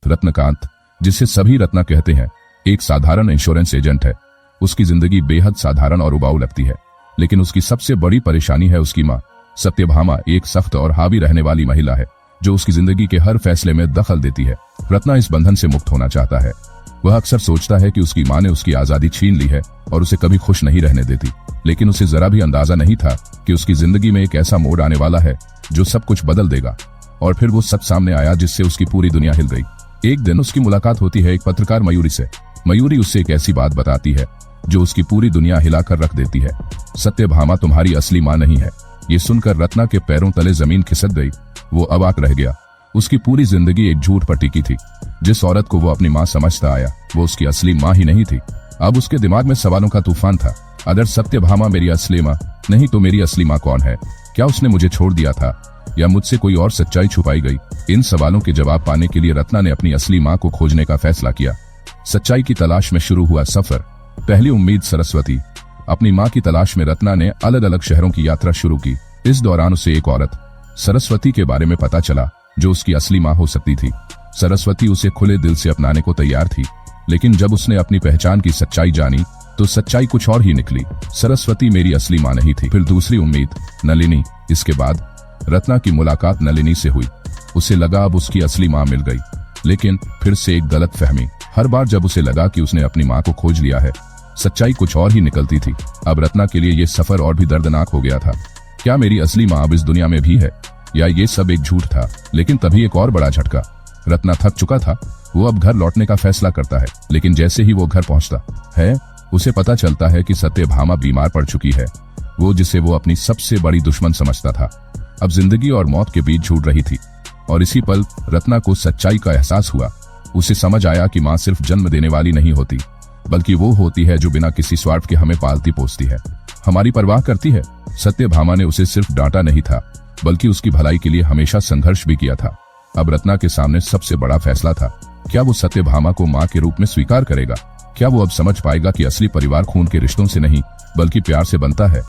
रत्नकांत, जिसे सभी रत्ना कहते हैं, एक साधारण इंश्योरेंस एजेंट है। उसकी जिंदगी बेहद साधारण और उबाऊ लगती है, लेकिन उसकी सबसे बड़ी परेशानी है उसकी माँ। सत्यभामा एक सख्त और हावी रहने वाली महिला है, जो उसकी जिंदगी के हर फैसले में दखल देती है। रत्ना इस बंधन से मुक्त होना चाहता है। वह अक्सर सोचता है कि उसकी माँ ने उसकी आजादी छीन ली है और उसे कभी खुश नहीं रहने देती, लेकिन उसे जरा भी अंदाजा नहीं था कि उसकी जिंदगी में एक ऐसा मोड़ आने वाला है जो सब कुछ बदल देगा। और फिर वो सच सामने आया, जिससे उसकी पूरी दुनिया हिल गई। एक दिन उसकी मुलाकात होती है एक पत्रकार मयूरी से। मयूरी उससे एक ऐसी बात बताती है जो उसकी पूरी दुनिया हिलाकर रख देती है। सत्यभामा तुम्हारी असली माँ नहीं है। ये सुनकर रत्ना के पैरों तले जमीन खिसक गई। वो अवाक रह गया। उसकी पूरी जिंदगी एक झूठ पर टिकी थी। जिस औरत को वो अपनी माँ समझता आया, वो उसकी असली माँ ही नहीं थी। अब उसके दिमाग में सवालों का तूफान था। अगर सत्यभामा मेरी असली माँ नहीं तो मेरी असली माँ कौन है? क्या उसने मुझे छोड़ दिया था, या मुझसे कोई और सच्चाई छुपाई गई? इन सवालों के जवाब पाने के लिए रत्ना ने अपनी असली माँ को खोजने का फैसला किया। सच्चाई की तलाश में शुरू हुआ सफर। पहली उम्मीद सरस्वती। अपनी माँ की तलाश में रत्ना ने अलग अलग शहरों की यात्रा शुरू की। इस दौरान उसे एक औरत सरस्वती के बारे में पता चला, जो उसकी असली माँ हो सकती थी। सरस्वती उसे खुले दिल से अपनाने को तैयार थी, लेकिन जब उसने अपनी पहचान की सच्चाई जानी तो सच्चाई कुछ और ही निकली। सरस्वती मेरी असली माँ नहीं थी। फिर दूसरी उम्मीद, नलिनी। इसके बाद रत्ना की मुलाकात नलिनी से हुई। उसे लगा अब उसकी असली माँ मिल गई, लेकिन फिर से एक गलत फहमी। हर बार जब उसे लगा कि उसने अपनी माँ को खोज लिया है, सच्चाई कुछ और ही निकलती थी। अब रत्ना के लिए यह सफर और भी दर्दनाक हो गया था। क्या मेरी असली माँ अब इस दुनिया में भी है, या ये सब एक झूठ था? लेकिन तभी एक और बड़ा झटका। रत्ना थक चुका था। वो अब घर लौटने का फैसला करता है, लेकिन जैसे ही वो घर पहुंचता है, उसे पता चलता है कि सत्यभामा बीमार पड़ चुकी है। वो जिसे वो अपनी सबसे बड़ी दुश्मन समझता था, अब जिंदगी और मौत के बीच झूठ रही थी। और इसी पल रत्ना को सच्चाई का एहसास हुआ। उसे समझ आया कि माँ सिर्फ जन्म देने वाली नहीं होती, बल्कि वो होती है जो बिना किसी स्वार्थ के हमें पालती पोसती है, हमारी परवाह करती है। सत्यभामा ने उसे सिर्फ डांटा नहीं था, बल्कि उसकी भलाई के लिए हमेशा संघर्ष भी किया था। अब रत्ना के सामने सबसे बड़ा फैसला था। क्या वो सत्यभामा को माँ के रूप में स्वीकार करेगा? क्या वो अब समझ पाएगा कि असली परिवार खून के रिश्तों से नहीं, बल्कि प्यार से बनता है?